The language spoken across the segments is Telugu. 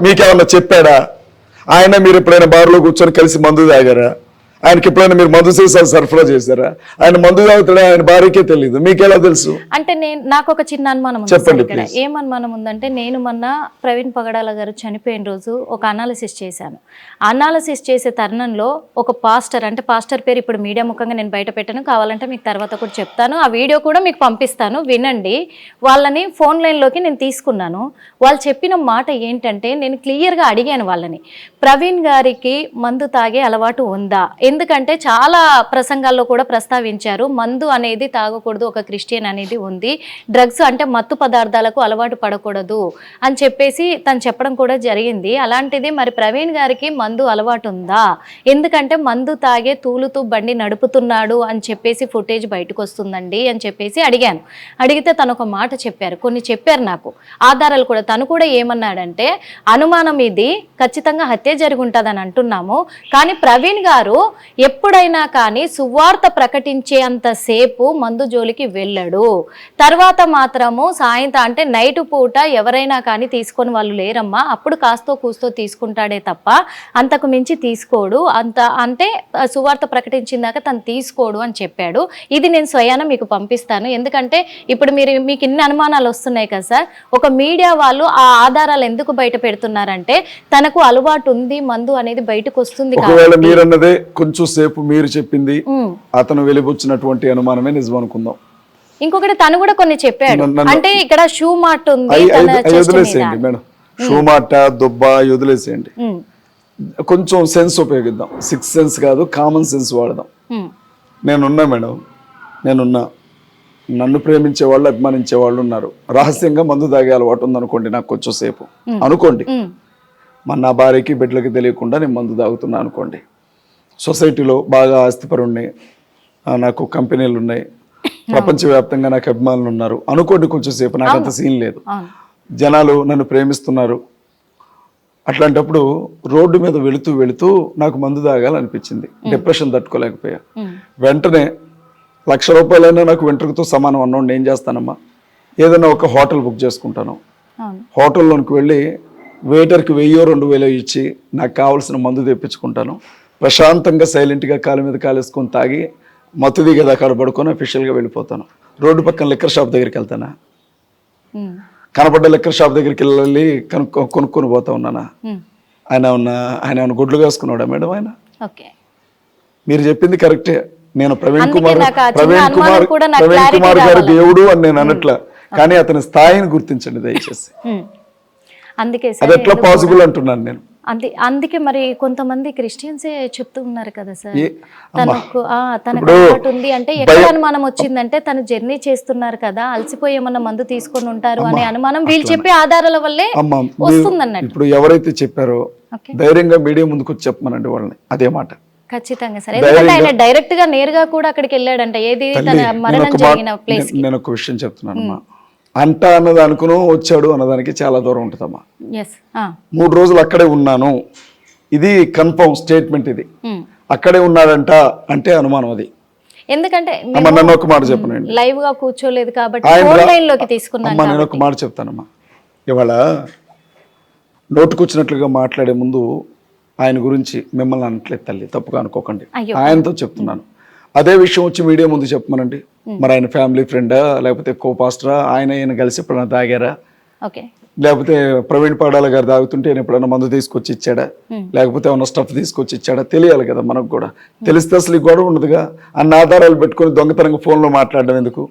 మీకేమన్నా చెప్పాడా? ఆయన మీరు ఎప్పుడైనా బార్లో కూర్చొని కలిసి మందు తాగారా? ఆయనకి ఎప్పుడైనా మీరు మందు సీసాలు సరఫరా చేశారా? ఆయన మందు తాగుతాడా ఆయన భార్యకే తెలియదు, మీకెలా తెలుసు? అంటే నాకు ఒక చిన్న అనుమానం ఉంది. చెప్పండి ఇక్కడ ఏం అనుమానం ఉందంటే, నేను మొన్న ప్రవీణ్ పగడాల గారు చనిపోయిన రోజు ఒక అనాలిసిస్ చేశాను. అనాలిసిస్ చేసే తరుణంలో ఒక పాస్టర్, అంటే పాస్టర్ పేరు ఇప్పుడు మీడియా ముఖంగా నేను బయట పెట్టాను, కావాలంటే మీకు తర్వాత కూడా చెప్తాను, ఆ వీడియో కూడా మీకు పంపిస్తాను, వినండి. వాళ్ళని ఫోన్ లైన్లోకి నేను తీసుకున్నాను. వాళ్ళు చెప్పిన మాట ఏంటంటే, నేను క్లియర్గా అడిగాను వాళ్ళని, ప్రవీణ్ గారికి మందు తాగే అలవాటు ఉందా? ఎందుకంటే చాలా ప్రసంగాల్లో కూడా ప్రస్తావించారు, మందు అనేది తాగకూడదు, ఒక క్రిస్టియన్ అనేది ఉంది, డ్రగ్స్ అంటే మత్తు పదార్థాలకు అలవాటు పడకూడదు అని చెప్పేసి తను చెప్పడం కూడా జరిగింది. అలాంటిది మరి ప్రవీణ్ గారికి మందు అలవాటు ఉందా? ఎందుకంటే మందు తాగే తూలుతూ బండి నడుపుతున్నాడు అని చెప్పేసి ఫుటేజ్ బయటకు వస్తుందండి అని చెప్పేసి అడిగాను. అడిగితే తను ఒక మాట చెప్పారు, కొన్ని చెప్పారు నాకు ఆధారాలు కూడా. తను కూడా ఏమన్నాడంటే, అనుమానం ఇది ఖచ్చితంగా హత్య జరిగి ఉంటుందని అంటున్నాము, కానీ ప్రవీణ్ గారు ఎప్పుడైనా కానీ సువార్త ప్రకటించే అంతసేపు మందు జోలికి వెళ్ళడు. తర్వాత మాత్రము సాయంత్రం అంటే నైట్ పూట ఎవరైనా కానీ తీసుకొని వాళ్ళు లేరమ్మా, అప్పుడు కాస్తో కూస్తో తీసుకుంటాడే తప్ప అంతకు మించి తీసుకోడు, అంత అంటే సువార్త ప్రకటించిందాక తను తీసుకోడు అని చెప్పాడు. ఇది నేను స్వయాన మీకు పంపిస్తాను. ఎందుకంటే ఇప్పుడు మీకు ఇన్ని అనుమానాలు వస్తున్నాయి కదా సార్, ఒక మీడియా వాళ్ళు ఆ ఆధారాలు ఎందుకు బయట పెడుతున్నారంటే, తనకు అలవాటు ఉంది మందు అనేది బయటకు వస్తుంది. మీరన్నదే కొంచెం సేపు మీరు చెప్పింది అతను వెలిబుచ్చినటువంటి అనుమానమే నిజం అనుకుందాం. ఇంకొకటి తను కూడా కొన్ని చెప్పాడు, అంటే ఇక్కడ షూ మార్ట్ ఉంది, వదిలేసేయండి మేడం, షూ మార్ట్ దుబ్బ వదిలేసేయండి. కొంచెం సెన్స్ ఉపయోగిద్దాం, సిక్స్ సెన్స్ కాదు కామన్ సెన్స్ వాడదాం. నేనున్నా మేడం, నేనున్నా, నన్ను ప్రేమించే వాళ్ళు అభిమానించే వాళ్ళు ఉన్నారు. రహస్యంగా మందు తాగే అలవాటు ఉందనుకోండి నాకు కొంచెం సేపు అనుకోండి, నా భార్యకి బిడ్డలకి తెలియకుండా నేను మందు తాగుతున్నా అనుకోండి. సొసైటీలో బాగా ఆస్తిపరుణ్ణి, నాకు కంపెనీలు ఉన్నాయి, ప్రపంచవ్యాప్తంగా నాకు అభిమానులు ఉన్నారు అనుకోండి. కొంచెం సేపు నాకు అంత సీన్ లేదు, జనాలు నన్ను ప్రేమిస్తున్నారు. అట్లాంటప్పుడు రోడ్డు మీద వెళుతూ వెళుతూ నాకు మందు తాగాలనిపించింది, డిప్రెషన్ తట్టుకోలేకపోయా. వెంటనే 1,00,000 రూపాయలైనా నాకు వెంట్రుకతో సమానం అన్నోండి ఏం చేస్తానమ్మా, ఏదైనా ఒక హోటల్ బుక్ చేసుకుంటాను. హోటల్లోనికి వెళ్ళి వెయిటర్కి 1,000-2,000 ఇచ్చి నాకు కావాల్సిన మందు తెప్పించుకుంటాను. ప్రశాంతంగా సైలెంట్గా కాలు మీద కాలేసుకొని తాగి మత్తు దిగేది అక్కడ పడుకొని అఫీషియల్గా వెళ్ళిపోతాను. రోడ్డు పక్కన లిక్కర్ షాప్ దగ్గరికి వెళ్తానా, కనపడ్డ లిక్కర్ షాప్ దగ్గరికి వెళ్ళి కొనుక్కొని పోతా ఉన్నానా? ఆయన ఏమన్నా గుడ్లు కాసుకున్నాడా మేడం? ఆయన మీరు చెప్పింది కరెక్టే. నేను ప్రవీణ్ కుమార్ గారి దేవుడు అని నేను అనట్లా, కానీ అతని స్థాయిని గుర్తించండి దయచేసి. అది ఎట్లా పాసిబుల్ అంటున్నాను నేను. అందుకే మరి కొంతమంది క్రిస్టియన్సే చెప్తూ ఉన్నారు కదా సార్, తనకు అలవాటు ఉంది అంటే, ఎక్కడ అనుమానం వచ్చిందంటే తను జర్నీ చేస్తున్నారు కదా, అలసిపోయి ఏమన్నా మందు తీసుకొని ఉంటారు అనే అనుమానం వీళ్ళు చెప్పే ఆధారాల వల్లే వస్తుందన్నట్టు. ఇప్పుడు ఎవరైతే చెప్పారో ధైర్యంగా మీడియా ముందుకు వచ్చి చెప్పమనండి వాళ్ళని అదే మాట. ఖచ్చితంగా సార్, ఎందుకంటే ఆయన డైరెక్ట్ గా నేరుగా కూడా అక్కడికి వెళ్ళాడంట, ఏది తన మరణం జరిగిన ప్లేస్. నేను ఒక విషయం చెప్తున్నానమ్మా, అంట అన్నదానికును వచ్చాడు అన్నదానికి చాలా దూరం ఉంటుందమ్మా. 3 రోజులు అక్కడే ఉన్నాను, ఇది కన్ఫర్మ్ స్టేట్మెంట్. ఇది అక్కడే ఉన్నాడంట అంటే అనుమానం. అది ఎందుకంటే నన్ను ఒక మాట చెప్పనండి, లైవ్ గా కూర్చోలేదు కాబట్టి ఫోన్ లైన్ లోకి తీసుకున్నాను. నేను ఒక మాట చెప్తానమ్మా, ఇవాళ నోటుకొచ్చినట్లుగా మాట్లాడే ముందు ఆయన గురించి మిమ్మల్ని అనట్లేదు తల్లి, తప్పుగా అనుకోకండి, ఆయనతో చెప్తున్నాను. అదే విషయం వచ్చి మీడియా ముందు చెప్పమనండి. మరి ఆయన ఫ్యామిలీ ఫ్రెండా, లేకపోతే కో పాస్టరా, ఆయన కలిసి ఎప్పుడైనా తాగారా, లేకపోతే ప్రవీణ్ పగడాల గారు తాగుతుంటే ఆయన ఎప్పుడైనా మందు తీసుకొచ్చి ఇచ్చాడా, లేకపోతే ఏమన్నా స్టఫ్ తీసుకొచ్చి ఇచ్చాడా, తెలియాలి కదా మనకు కూడా. తెలిస్తే అసలు ఈ గొడవ ఉండదుగా. అన్న ఆధారాలు పెట్టుకుని దొంగతనంగా ఫోన్లో మాట్లాడడం ఎందుకు?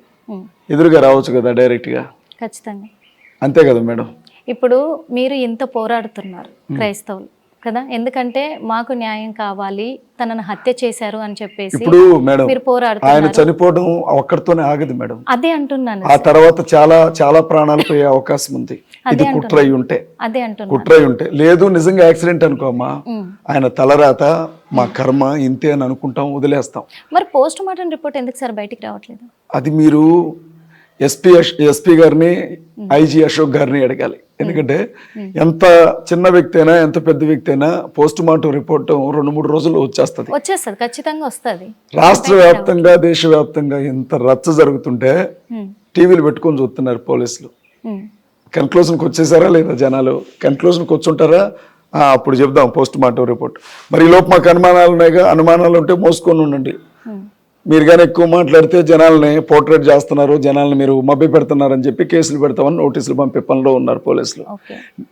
ఎదురుగా రావచ్చు కదా డైరెక్ట్గా. ఖచ్చితంగా అంతే కదా మేడం. ఇప్పుడు మీరు ఇంత పోరాడుతున్నారు క్రైస్తవులు కదా, ఎందుకంటే మాకు న్యాయం కావాలి, తనను హత్య చేశారు అని చెప్పేసి ఇప్పుడు మేడం ఆయన చనిపోవడం ఒక్కడితోనే ఆగదు మేడం. అదే అంటున్నాను, ఆ తర్వాత చాలా చాలా ప్రాణాలు పోయే అవకాశం ఉంది. ఇది కుట్రై ఉంటే, కుట్రై ఉంటే లేదు నిజంగా యాక్సిడెంట్ అనుకోమ్మా, ఆయన తలరాత మా కర్మ ఇంతే అని అనుకుంటాం, వదిలేస్తాం. మరి పోస్ట్ మార్టం రిపోర్ట్ ఎందుకు సార్ బయటికి రావట్లేదు? అది మీరు ఎస్పీ గారిని, ఐజీ అశోక్ గారిని అడగాలి. ఎందుకంటే ఎంత చిన్న వ్యక్తి అయినా ఎంత పెద్ద వ్యక్తి అయినా పోస్ట్ మార్టం రిపోర్ట్ 2-3 రోజుల్లో వచ్చేస్తుంది. ఖచ్చితంగా వస్తుంది. రాష్ట్ర వ్యాప్తంగా దేశవ్యాప్తంగా ఎంత రచ్చ జరుగుతుంటే టీవీలు పెట్టుకొని చూస్తున్నారు పోలీసులు. కన్క్లూజన్కి వచ్చేసారా లేదా జనాలు? కన్క్లూజన్కి వచ్చుంటారా? అప్పుడు చెప్దాం పోస్ట్ మార్టం రిపోర్ట్. మరి ఈ లోపు మాకు అనుమానాలు ఉన్నాయిగా, అనుమానాలు ఉంటే మోసుకొని ఉండండి. మీరు కానీ ఎక్కువ మాట్లాడితే జనాల్ని పోర్ట్రేట్ చేస్తున్నారు, జనాల్ని మీరు మభ్య పెడుతున్నారని చెప్పి కేసులు పెడతామని నోటీసులు పంపే పనిలో ఉన్నారు పోలీసులు.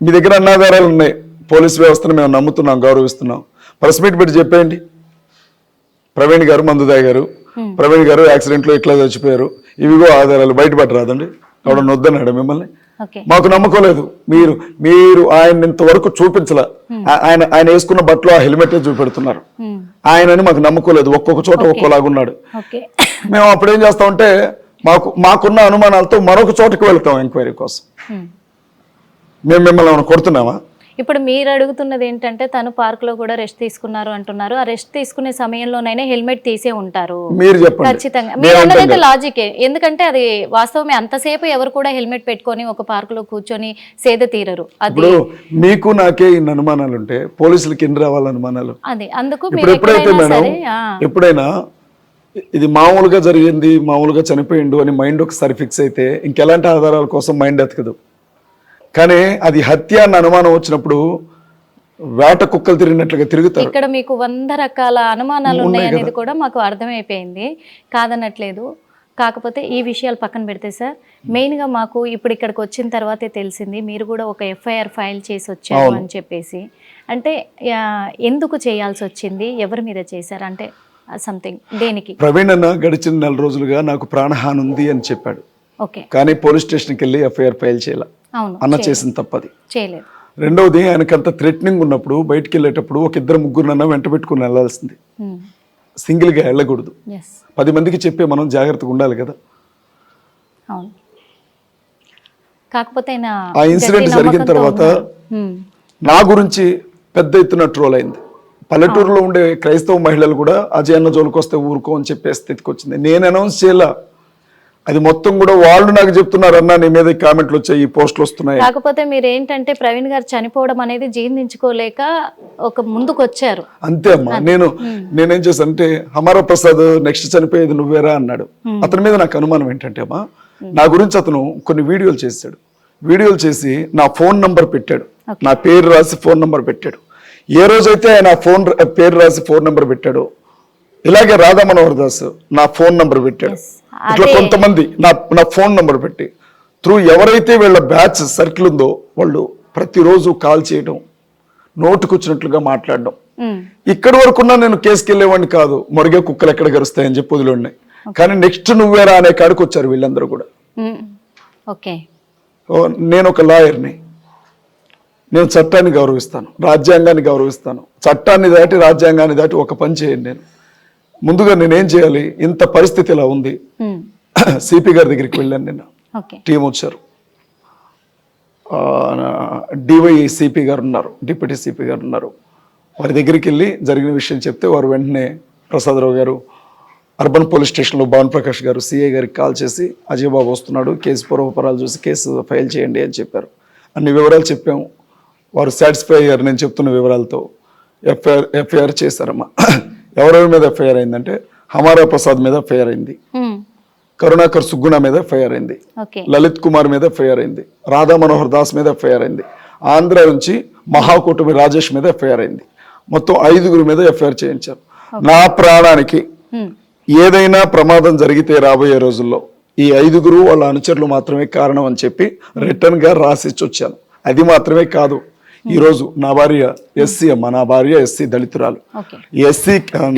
మీ దగ్గర అన్నాధారాలు ఉన్నాయి, పోలీస్ వ్యవస్థను మేము నమ్ముతున్నాం, గౌరవిస్తున్నాం. ప్రెస్ మీట్ పెట్టి చెప్పేయండి, ప్రవీణ్ గారు మందు తాగారు, ప్రవీణ్ గారు యాక్సిడెంట్లో ఇట్లా చచ్చిపోయారు, ఇవిగో ఆధారాలు, బయటపడరాదండి. ఎవడన్నా వద్దన్నాడు మిమ్మల్ని? మాకు నమ్మకం లేదు. మీరు ఆయన ఇంతవరకు చూపించలే. ఆయన వేసుకున్న బట్టలు ఆ హెల్మెట్ చూపెడుతున్నారు. ఆయనని మాకు నమ్మకం లేదు. ఒక్కొక్క చోట ఒక్కోలాగున్నాడు. మేము అప్పుడు ఏం చేస్తామంటే మాకున్న అనుమానాలతో మరొక చోటకి వెళ్తాం ఎంక్వైరీ కోసం. మేము మిమ్మల్ని ఏమైనా కొడుతున్నామా? ఇప్పుడు మీరు అడుగుతున్నది ఏంటంటే తను పార్క్ లో కూడా రెస్ట్ తీసుకున్నారు అంటున్నారు. ఆ రెస్ట్ తీసుకునే సమయంలోనైనా హెల్మెట్ తీసే ఉంటారు. మీరు చెప్పండి. ఖచ్చితంగా మీరు అన్నదైతే లాజికే. ఎందుకంటే అది వాస్తవమే. అంతసేపు ఎవరు కూడా హెల్మెట్ పెట్టుకొని ఒక పార్క్ లో కూర్చొని సేద తీరరు. అది మీకు నాకే ఇన్ని అనుమానాలు ఉంటే పోలీసులకి ఎన్ని రావాలి అనుమానాలు? అది అందుకు ఎప్పుడైతే మేడం ఎప్పుడైనా ఇది మామూలుగా జరిగింది, మామూలుగా చనిపోయిండు అని మైండ్ ఒకసారి ఫిక్స్ అయితే ఇంకెలాంటి ఆధారాల కోసం మైండ్ ఎతకదు. కానీ అది హత్య అన్న అనుమానం వచ్చినప్పుడు వేట కుక్కలు తిరిగినట్లుగా తిరుగుతారు. ఇక్కడ మీకు 100 రకాల అనుమానాలు ఉన్నాయి అనేది కూడా మాకు అర్థమైపోయింది, కాదనట్లేదు. కాకపోతే ఈ విషయాలు పక్కన పెడితే సార్, మెయిన్గా మాకు ఇప్పుడు ఇక్కడికి వచ్చిన తర్వాతే తెలిసింది మీరు కూడా ఒక ఎఫ్ఐఆర్ ఫైల్ చేసి వచ్చారు అని చెప్పేసి. అంటే ఎందుకు చేయాల్సి వచ్చింది, ఎవరి మీద చేశారు అంటే సంథింగ్ దేనికి? ప్రవీణ్ అన్న గడిచిన 4 రోజులుగా నాకు ప్రాణహాని ఉంది అని చెప్పాడు. ఓకే. కానీ పోలీస్ స్టేషన్కి వెళ్ళి ఎఫ్ఐఆర్ ఫైల్ చేయాల. అన్న చేసిన తప్పది. చేయలేదు. రెండవది ఆయనకంత థ్రెటనింగ్ ఉన్నప్పుడు బయటికి వెళ్ళేటప్పుడు ఒక 2-3 వెంట పెట్టుకుని వెళ్ళాల్సింది. సింగిల్గా వెళ్ళకూడదు. 10 మందికి చెప్పే మనం జాగ్రత్తగా ఉండాలి కదా. కాకపోతే ఆ ఇన్సిడెంట్ జరిగిన తర్వాత నా గురించి పెద్ద ఎత్తున ట్రోల్ అయింది. పల్లెటూరులో ఉండే క్రైస్తవ మహిళలు కూడా అజయ్ అన్న జోలికి వస్తే ఊరుకో అని చెప్పే స్థితికి వచ్చింది. నేను అనౌన్స్ చేయాల, అది మొత్తం కూడా వాళ్ళు నాకు చెప్తున్నారు, అన్న నీ మీద కామెంట్లు వచ్చాయి, ఈ పోస్టులు వస్తున్నాయి. కాకపోతే మీరు ఏంటంటే ప్రవీణ్ గారు చనిపోవడం అనేది జీర్ణించుకోలేక ఒక ముందుకు వచ్చారు. అంతే అమ్మా. నేనేం చేశానంటే హమారా ప్రసాద్ నెక్స్ట్ చనిపోయేది నువ్వేరా అన్నాడు. అతని మీద నాకు అనుమానం ఏంటంటే అమ్మా, నా గురించి అతను కొన్ని వీడియోలు చేశాడు. వీడియోలు చేసి నా ఫోన్ నంబర్ పెట్టాడు, నా పేరు రాసి ఫోన్ నంబర్ పెట్టాడు. ఏ రోజైతే ఆయన పేరు రాసి ఫోన్ నంబర్ పెట్టాడో ఇలాగే రాధా మనోహర్ దాస్ నా ఫోన్ నంబర్ పెట్టాడు. ఇట్లా కొంతమంది నా ఫోన్ నంబర్ పెట్టి త్రూ ఎవరైతే వీళ్ళ బ్యాచ్ సర్కిల్ ఉందో వాళ్ళు ప్రతిరోజు కాల్ చేయడం, నోటుకొచ్చినట్లుగా మాట్లాడడం. ఇక్కడి వరకున్నా నేను కేసుకి వెళ్ళేవాడిని కాదు, మొరిగే కుక్కలు ఎక్కడ గరుస్తాయని చెప్పి వదిలేండి. కానీ నెక్స్ట్ నువ్వేరా అనే కాడికి వచ్చారు వీళ్ళందరూ కూడా. నేను ఒక లాయర్ని, నేను చట్టాన్ని గౌరవిస్తాను, రాజ్యాంగాన్ని గౌరవిస్తాను. చట్టాన్ని దాటి రాజ్యాంగాన్ని దాటి ఒక పని చేయండి. నేను ముందుగా నేనేం చేయాలి, ఇంత పరిస్థితి ఇలా ఉంది. సిపి గారి దగ్గరికి వెళ్ళాను నిన్న, టీం వచ్చారు. డివై సిపి గారు ఉన్నారు, డిప్యూటీ సిపి గారు ఉన్నారు. వారి దగ్గరికి వెళ్ళి జరిగిన విషయం చెప్తే వారు వెంటనే ప్రసాదరావు గారు అర్బన్ పోలీస్ స్టేషన్లో భావన్ ప్రకాష్ గారు సిఐ గారికి కాల్ చేసి అజయ్ బాబు వస్తున్నాడు, కేసు పూర్వపరాలు చూసి కేసు ఫైల్ చేయండి అని చెప్పారు. అన్ని వివరాలు చెప్పాము. వారు సాటిస్ఫై అయ్యారు నేను చెప్తున్న వివరాలతో. ఎఫ్ఐఆర్ చేశారమ్మా. ఎవరెవరి మీద ఎఫ్ఐఆర్ అయిందంటే హమారా ప్రసాద్ మీద ఎఫ్ఐఆర్ అయింది, కరుణాకర్ సుగ్గుణ మీద ఎఫ్ఐఆర్ అయింది, లలిత్ కుమార్ మీద ఎఫ్ఐఆర్ అయింది, రాధా మనోహర్ దాస్ మీద ఎఫ్ఐఆర్ అయింది, ఆంధ్ర నుంచి మహాకూటమి రాజేష్ మీద ఎఫ్ఐఆర్ అయింది. మొత్తం 5 మీద ఎఫ్ఐఆర్ చేయించారు. నా ప్రాణానికి ఏదైనా ప్రమాదం జరిగితే రాబోయే రోజుల్లో ఈ 5 వాళ్ళ అనుచరులు మాత్రమే కారణం అని చెప్పి రిటర్న్ గా రాసిచ్చి వచ్చాను. అది మాత్రమే కాదు, ఈరోజు నా భార్య ఎస్సీ అమ్మ, నా భార్య ఎస్సీ దళితురాలు. SC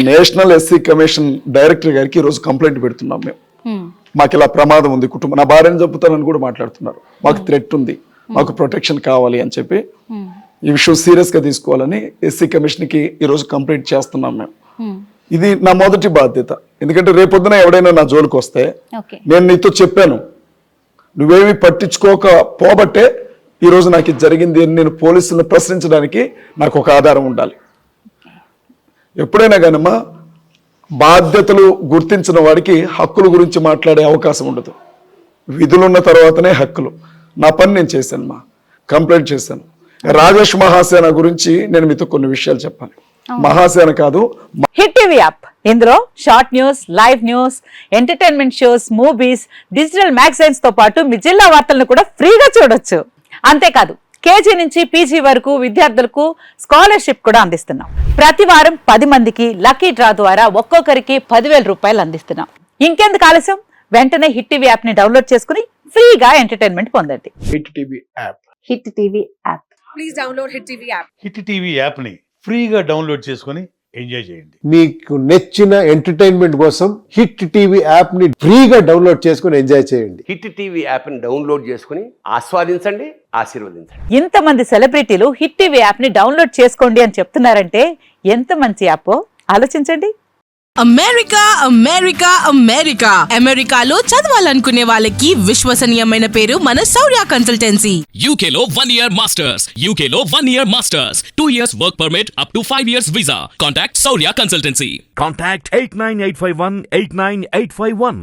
national SC commission director గారికి ఈరోజు కంప్లైంట్ పెడుతున్నాం మేము. మాకు ఇలా ప్రమాదం ఉంది, కుటుంబం నా భార్యను చంపుతానని కూడా మాట్లాడుతున్నారు. మాకు థ్రెట్ ఉంది, మాకు ప్రొటెక్షన్ కావాలి అని చెప్పి ఈ విషయం సీరియస్ గా తీసుకోవాలని ఎస్సీ కమిషన్ కి ఈరోజు కంప్లైంట్ చేస్తున్నాం మేము. ఇది నా మొదటి బాధ్యత. ఎందుకంటే రేపొద్దున ఎవడైనా నా జోలికి వస్తే నేను నీతో చెప్పాను, నువ్వేమి పట్టించుకోక పోబట్టే ఈరోజు నాకు ఇది జరిగింది అని నేను పోలీసులను ప్రశ్నించడానికి నాకు ఒక ఆధారం ఉండాలి. ఎప్పుడైనా కానమ్మా బాధ్యతలు గుర్తించిన వాడికి హక్కుల గురించి మాట్లాడే అవకాశం ఉండదు. విధులున్న తర్వాతనే హక్కులు. నా పని నేను చేశాను, కంప్లైంట్ చేశాను. రాజేష్ మహాసేన గురించి నేను మీతో కొన్ని విషయాలు చెప్పాలి. మహాసేన కాదు. హిట్ టీవీ యాప్ ఇందులో short news, live news, entertainment shows, movies, digital magazines తో పాటు మీ జిల్లా వార్తలను కూడా ఫ్రీగా చూడొచ్చు. అంతేకాదు కేజీ నుంచి పీజీ వరకు విద్యార్థులకు స్కాలర్షిప్ కూడా అందిస్తున్నాం. ప్రతి వారం 10 మందికి లక్కీ డ్రా ద్వారా ఒక్కొక్కరికి 10,000 రూపాయలు అందిస్తున్నాం. ఇంకెందుకు ఆలస్యం, వెంటనే హిట్ టీవీ యాప్ ని డౌన్లోడ్ చేసుకుని ఫ్రీగా ఎంటర్టైన్మెంట్ పొందండి. Hit TV app. Hit TV app. Please download Hit TV app. Hit TV యాప్ని ఫ్రీగా డౌన్లోడ్ చేసుకొని ఎంజాయ్ చేయండి. మీకు నచ్చిన ఎంటర్టైన్మెంట్ కోసం హిట్ టీవీ యాప్ ని ఫ్రీగా డౌన్లోడ్ చేసుకుని ఎంజాయ్ చేయండి. హిట్ టీవీ యాప్ని డౌన్లోడ్ చేసుకుని ఆస్వాదించండి, ఆశీర్వదించండి. ఇంతమంది సెలబ్రిటీలు హిట్ టీవీ యాప్ ని డౌన్లోడ్ చేసుకోండి అని చెప్తున్నారంటే ఎంత మంచి యాప్ ఆలోచించండి. అమెరికా అమెరికా అమెరికా అమెరికాలో చదవాలనుకునే వాళ్ళకి విశ్వసనీయమైన పేరు మన శౌర్య consultancy. UK Law 1 Year Masters. UK Law 1 Year Masters. 2 years work permit up to 5 years visa. Contact Saurya Consultancy. Contact 89851 89851.